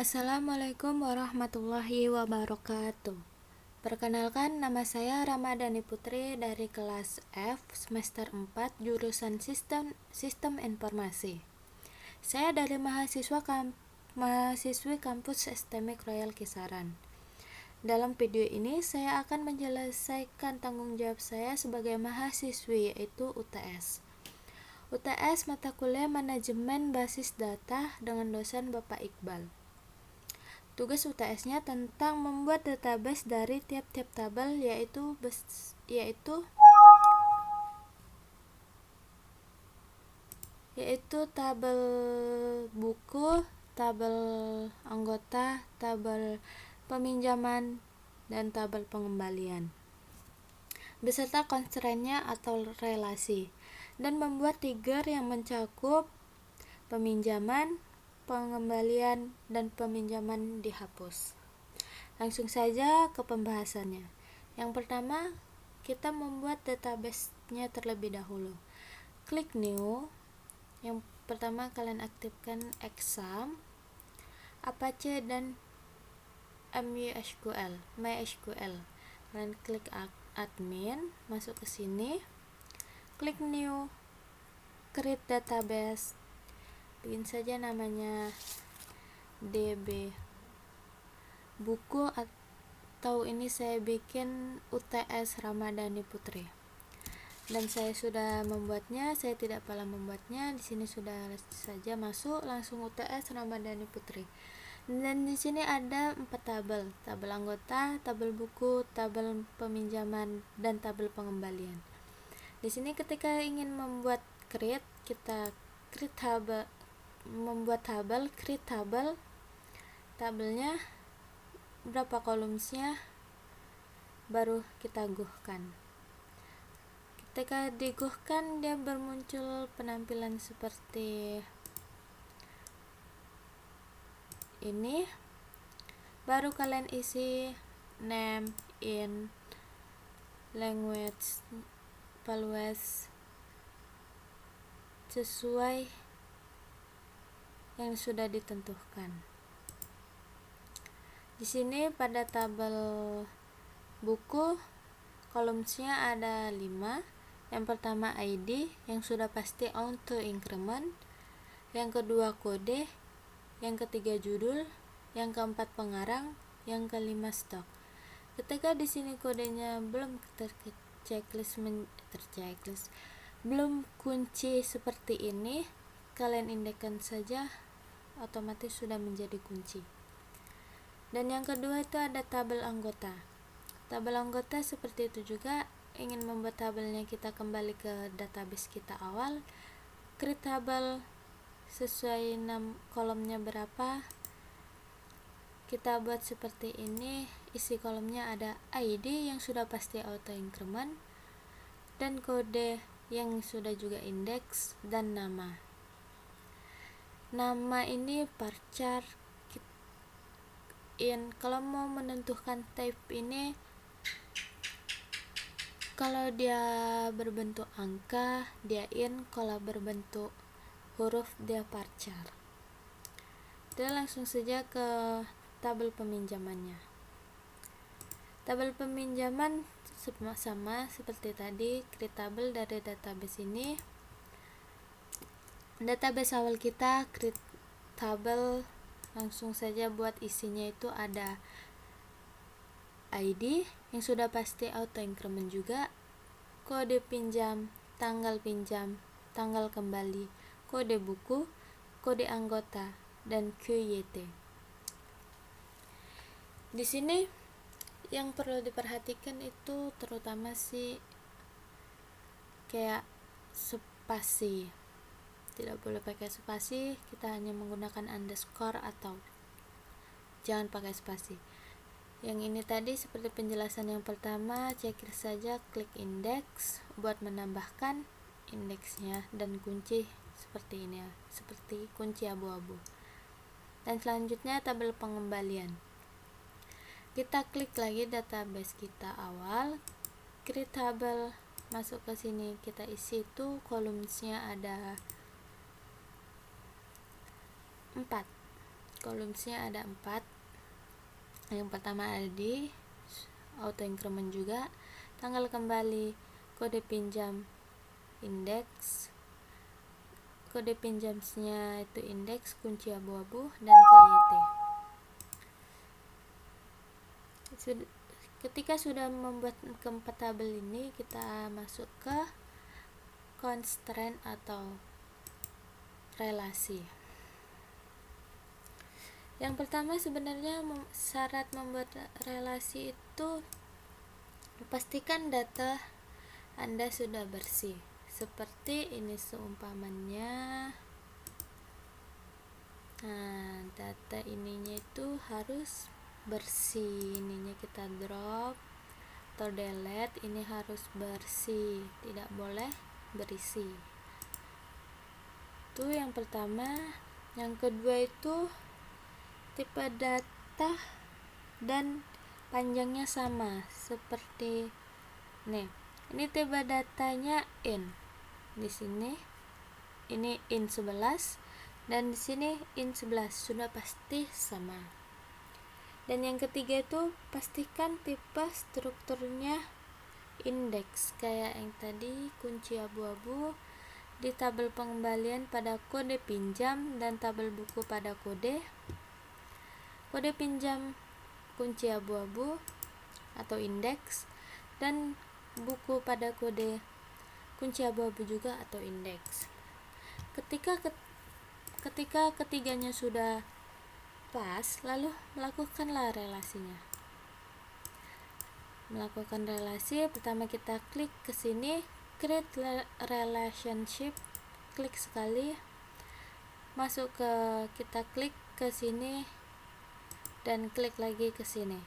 Assalamualaikum warahmatullahi wabarakatuh. Perkenalkan, nama saya Ramadhani Putri dari kelas F semester 4 jurusan Sistem Informasi. Saya dari mahasiswi kampus STMIK Royal Kisaran. Dalam video ini saya akan menyelesaikan tanggung jawab saya sebagai mahasiswi, yaitu UTS. UTS mata kuliah Manajemen Basis Data dengan dosen Bapak Iqbal. Tugas UTS-nya tentang membuat database dari tiap-tiap tabel, yaitu tabel buku, tabel anggota, tabel peminjaman, dan tabel pengembalian, beserta constraint-nya atau relasi, dan membuat trigger yang mencakup peminjaman, pengembalian, dan peminjaman dihapus. Langsung saja ke pembahasannya. Yang pertama, kita membuat database-nya terlebih dahulu. Klik new. Yang pertama kalian aktifkan Exam, Apache, dan MySQL. Kalian klik admin, masuk ke sini, klik new, create database. Bikin saja namanya DB buku, atau ini saya bikin UTS Ramadhani Putri. Dan saya sudah membuatnya, saya tidak pernah membuatnya. Di sini sudah saja masuk langsung UTS Ramadhani Putri. Dan di sini ada 4 tabel anggota, tabel buku, tabel peminjaman, dan tabel pengembalian. Di sini ketika ingin membuat create, kita create tabel, create tabel, tabelnya berapa kolomnya, baru kita guhkan. Ketika diguhkan, dia bermuncul penampilan seperti ini. Baru kalian isi name, in, language, values sesuai yang sudah ditentukan. Di sini pada tabel buku, kolomnya ada 5. Yang pertama ID, yang sudah pasti auto increment. Yang kedua kode, yang ketiga judul, yang keempat pengarang, yang kelima stok. Ketika di sini kodenya belum terchecklist, belum kunci seperti ini, kalian indekkan saja, otomatis sudah menjadi kunci. Dan yang kedua itu ada tabel anggota. Tabel anggota seperti itu juga. Ingin membuat tabelnya, kita kembali ke database kita awal, create tabel sesuai kolomnya berapa, kita buat seperti ini. Isi kolomnya ada ID yang sudah pasti auto increment, dan kode yang sudah juga indeks, dan nama ini varchar in. Kalau mau menentukan type ini, kalau dia berbentuk angka, dia in. Kalau berbentuk huruf, dia varchar. Kita langsung saja ke tabel peminjamannya. Tabel peminjaman sama seperti tadi, create tabel dari database ini. Database awal kita create tabel, langsung saja buat isinya itu ada ID yang sudah pasti auto increment juga, kode pinjam, tanggal kembali, kode buku, kode anggota, dan QYT. Di sini yang perlu diperhatikan itu terutama sih kayak spasi. Tidak boleh pakai spasi, kita hanya menggunakan underscore atau jangan pakai spasi. Yang ini tadi seperti penjelasan yang pertama, checklist saja, klik index buat menambahkan indeksnya, dan kunci seperti ini ya, seperti kunci abu-abu. Dan selanjutnya tabel pengembalian. Kita klik lagi database kita awal, create tabel, masuk ke sini, kita isi itu kolomnya ada 4. columns-nya ada 4. Yang pertama ID, auto increment juga, tanggal kembali, kode pinjam, indeks, kode pinjamnya itu indeks, kunci abu-abu, dan KYT. Ketika sudah membuat keempat tabel ini, kita masuk ke constraint atau relasi. Yang pertama sebenarnya syarat membuat relasi itu pastikan data Anda sudah bersih. Seperti ini seumpamanya. Nah, data ininya itu harus bersih. Ininya kita drop atau delete, ini harus bersih, tidak boleh berisi. Itu yang pertama. Yang kedua itu tipe data dan panjangnya sama seperti nih. Ini tipe datanya in. Di sini ini in 11 dan di sini in 11, sudah pasti sama. Dan yang ketiga itu pastikan tipe strukturnya indeks kayak yang tadi, kunci abu-abu, di tabel pengembalian pada kode pinjam dan tabel buku pada kode pinjam kunci abu-abu atau indeks, dan buku pada kode kunci abu-abu juga atau indeks. Ketika ketiganya sudah pas, lalu melakukanlah relasinya. Melakukan relasi, pertama kita klik ke sini, create relationship, klik sekali, masuk ke, kita klik ke sini dan klik lagi ke sini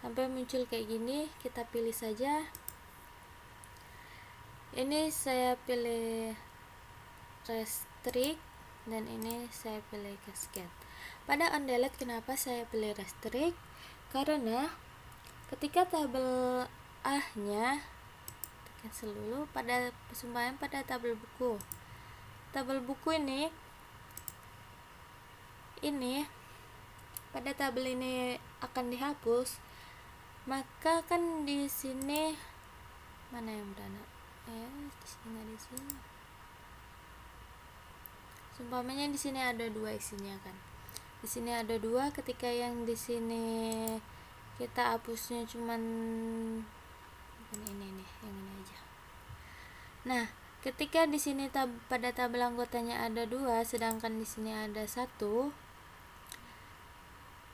sampai muncul kayak gini. Kita pilih saja, ini saya pilih restrict dan ini saya pilih cascade. Pada undelete kenapa saya pilih restrict? Karena ketika tabel A nya cancel dulu, pada persumpaan pada tabel buku ini pada tabel ini akan dihapus, maka kan di sini mana yang berada? Di sini nggak, di sini. Sumpamanya di sini ada 2 isinya kan. Di sini ada 2, ketika yang di sini kita hapusnya cuman ini nih, yang ini aja. Nah, ketika di sini pada tabel anggotanya ada 2, sedangkan di sini ada 1.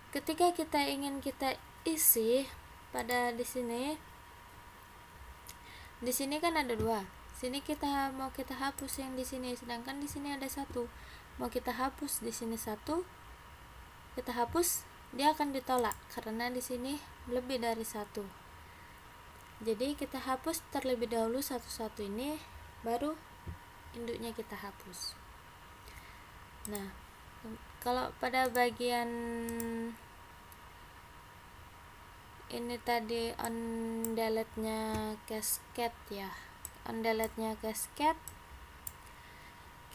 Ketika kita ingin kita isi pada di sini kan ada 2. Sini kita mau kita hapus yang di sini, sedangkan di sini ada 1. Mau kita hapus di sini 1, kita hapus, dia akan ditolak karena di sini lebih dari 1. Jadi kita hapus terlebih dahulu satu-satu ini, baru induknya kita hapus. Nah, kalau pada bagian ini tadi undelete-nya cascade ya, undelete-nya cascade,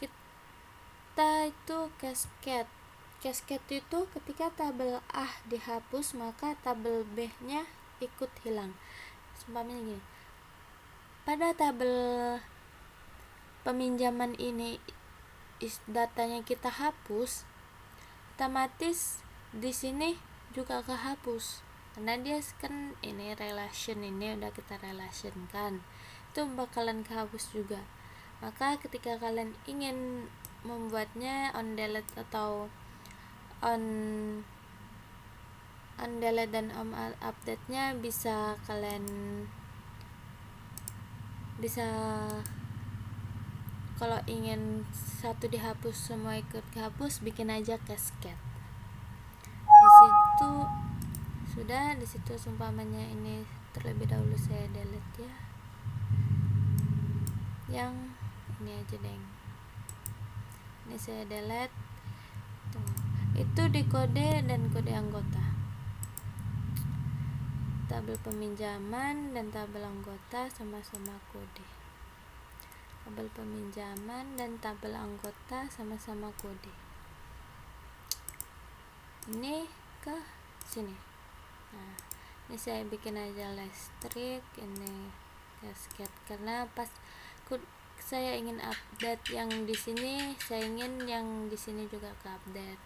kita itu cascade itu ketika tabel A dihapus maka tabel B nya ikut hilang. Umpamanya gini, pada tabel peminjaman ini datanya kita hapus, otomatis di sini juga kehapus karena dia kan ini relation, ini udah kita relationkan, itu bakalan kehapus juga. Maka ketika kalian ingin membuatnya on delete atau on delete dan on update nya bisa kalian kalau ingin satu dihapus semua ikut dihapus, bikin aja cascade. Di situ sudah, di situ seumpamanya ini terlebih dahulu saya delete ya, yang ini aja deh, ini saya delete. Tuh, itu di kode dan kode anggota, tabel peminjaman dan tabel anggota sama-sama kode. Tabel peminjaman dan tabel anggota sama-sama kode. ini ke sini. Nah, ini saya bikin aja listrik, ini gasket, karena pas saya ingin update yang di sini, saya ingin yang di sini juga ke update.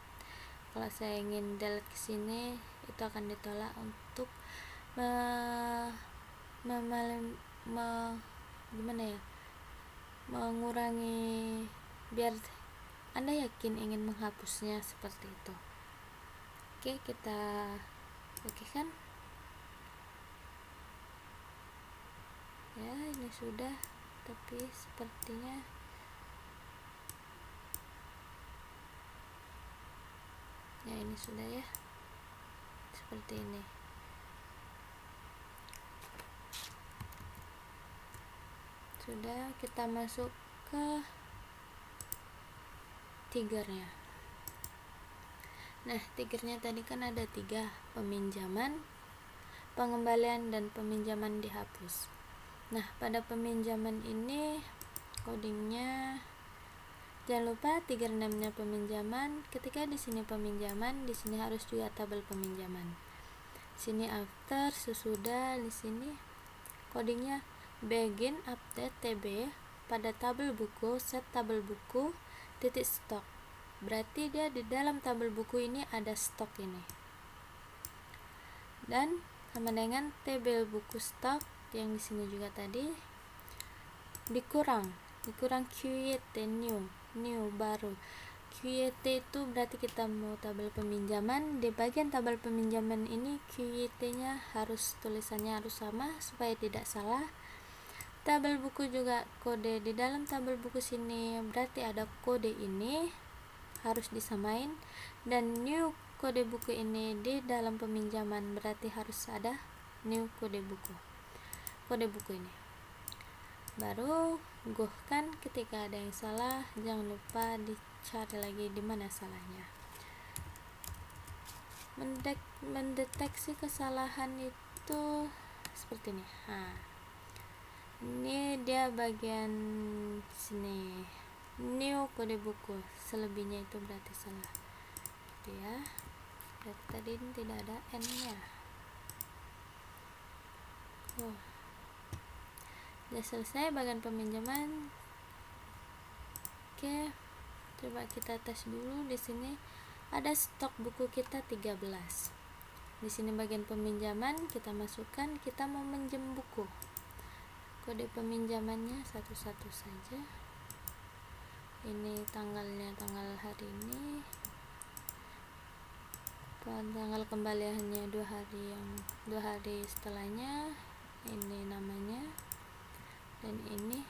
Kalau saya ingin delete ke sini, itu akan ditolak untuk gimana ya, mengurangi, biar Anda yakin ingin menghapusnya, seperti itu. Oke, kita oke kan ya, ini sudah, tapi sepertinya ya ini sudah ya, seperti ini. Sudah, kita masuk ke triggernya. Nah, triggernya tadi kan ada 3, peminjaman, pengembalian, dan peminjaman dihapus. Nah, pada peminjaman ini codingnya jangan lupa trigger name-nya peminjaman. Ketika di sini peminjaman, di sini harus juga tabel peminjaman. Sini after, sesudah, di sini codingnya begin update TB pada tabel buku, set tabel buku titik stok. Berarti dia di dalam tabel buku ini ada stok ini. Dan sama dengan tabel buku stok yang di sini juga tadi, dikurang QYT new baru. QYT itu berarti kita mau tabel peminjaman. Di bagian tabel peminjaman ini QYT-nya harus, tulisannya harus sama supaya tidak salah. Tabel buku juga kode di dalam tabel buku sini, berarti ada kode ini harus disamain, dan new kode buku ini di dalam peminjaman berarti harus ada new kode buku ini. Baru gohkan ketika ada yang salah, jangan lupa dicari lagi di mana salahnya. Mendeteksi kesalahan itu seperti ini. Nah, ini dia bagian sini, new kode buku, selebihnya itu berarti salah gitu ya. Tadi tidak ada n nya. Sudah selesai bagian peminjaman. Oke, coba kita tes dulu. Di sini ada stok buku kita 13. Di sini bagian peminjaman kita masukkan, kita mau minjem buku. Kode peminjamannya satu-satu saja. Ini tanggalnya, tanggal hari ini. Tanggal kembaliannya 2 hari setelahnya. Ini namanya, dan ini.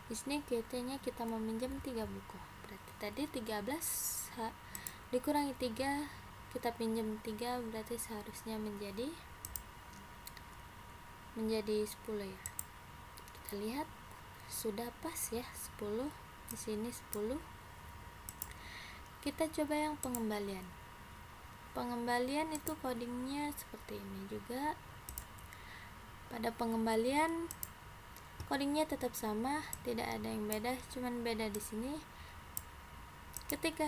Di sini QT-nya kita meminjam 3 buku. Berarti tadi 13 dikurangi 3, kita pinjam 3, berarti seharusnya menjadi 10 ya. Kita lihat sudah pas ya, 10. Di sini 10. Kita coba yang pengembalian. Pengembalian itu codingnya seperti ini juga. Pada pengembalian codingnya tetap sama, tidak ada yang beda, cuman beda di sini. Ketika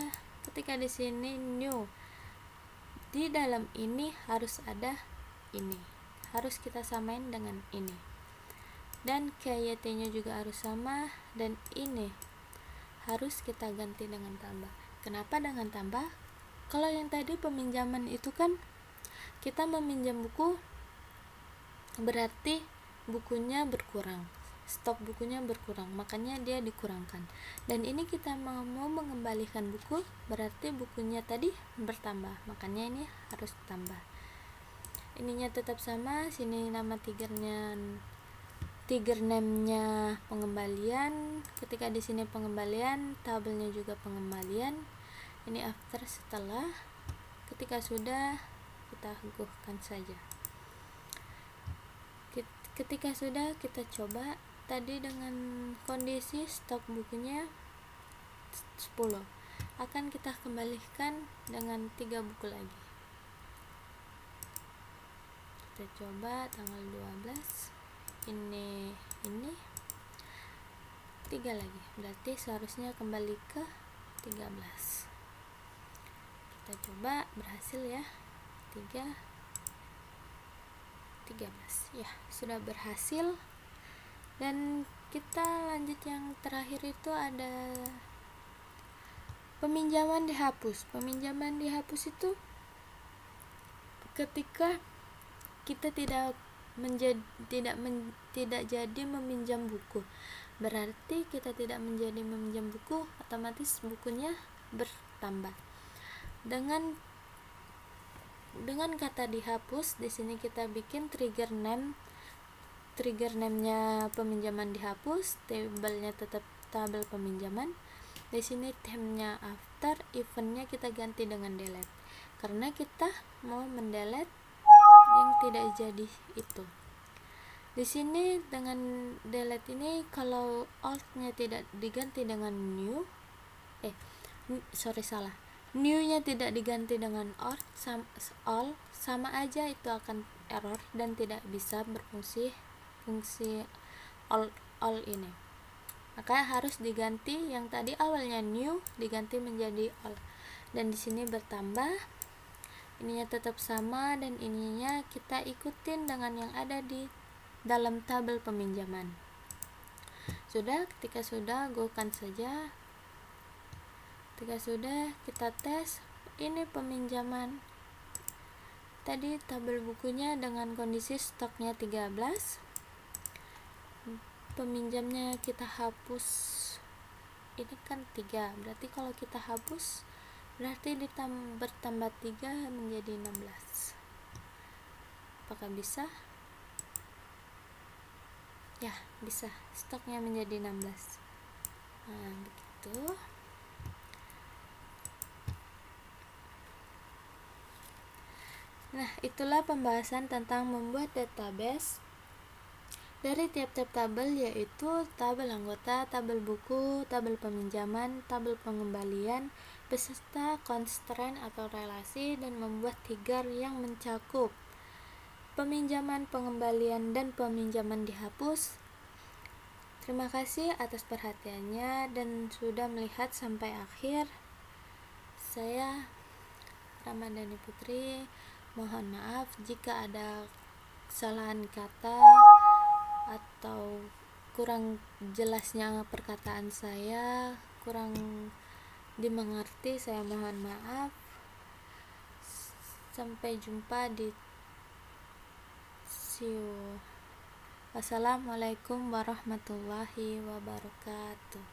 di sini new, di dalam ini harus ada ini, harus kita samain dengan ini, dan KYT-nya juga harus sama, dan ini harus kita ganti dengan tambah. Kenapa dengan tambah? Kalau yang tadi peminjaman itu kan kita meminjam buku, berarti bukunya berkurang, stok bukunya berkurang, makanya dia dikurangkan. Dan ini kita mau mengembalikan buku, berarti bukunya tadi bertambah, makanya ini harus tambah. Ininya tetap sama, sini nama trigger name-nya pengembalian. Ketika di sini pengembalian, tabelnya juga pengembalian. Ini after, setelah. Ketika sudah, kita gohkan saja. Ketika sudah, kita coba tadi dengan kondisi stok bukunya 10, akan kita kembalikan dengan 3 buku lagi. Kita coba tanggal 12, ini 3 lagi, berarti seharusnya kembali ke 13. kita coba, berhasil ya. 13 ya, sudah berhasil. Dan kita lanjut yang terakhir, itu ada peminjaman dihapus. Peminjaman dihapus itu ketika kita tidak jadi meminjam buku. Berarti kita tidak menjadi meminjam buku, otomatis bukunya bertambah. Dengan kata dihapus, di sini kita bikin trigger name. Trigger name-nya peminjaman dihapus, tabelnya tetap tabel peminjaman. Di sini theme-nya after, event-nya kita ganti dengan delete. Karena kita mau mendelete yang tidak jadi itu. Di sini dengan delete ini, kalau alt-nya tidak diganti dengan new, new-nya tidak diganti dengan all, sama aja itu akan error dan tidak bisa berfungsi all ini. Maka harus diganti, yang tadi awalnya new diganti menjadi all. Dan di sini bertambah, ininya tetap sama, dan ininya kita ikutin dengan yang ada di dalam tabel peminjaman. Ketika sudah, go-kan saja. Ketika sudah, kita tes. Ini peminjaman. Tadi tabel bukunya dengan kondisi stoknya 13. Peminjamnya kita hapus. Ini kan 3. Berarti kalau kita hapus, berarti bertambah 3 menjadi 16. Apakah bisa? Ya, bisa. Stoknya menjadi 16. Nah, begitu. Nah, itulah pembahasan tentang membuat database dari tiap-tiap tabel, yaitu tabel anggota, tabel buku, tabel peminjaman, tabel pengembalian, beserta constraint atau relasi, dan membuat trigger yang mencakup peminjaman, pengembalian, dan peminjaman dihapus. Terima kasih atas perhatiannya dan sudah melihat sampai akhir. Saya Ramadhani Putri, mohon maaf jika ada kesalahan kata atau kurang jelasnya perkataan saya, kurang dimengerti, saya mohon maaf. Sampai jumpa di see you. Wassalamualaikum warahmatullahi wabarakatuh.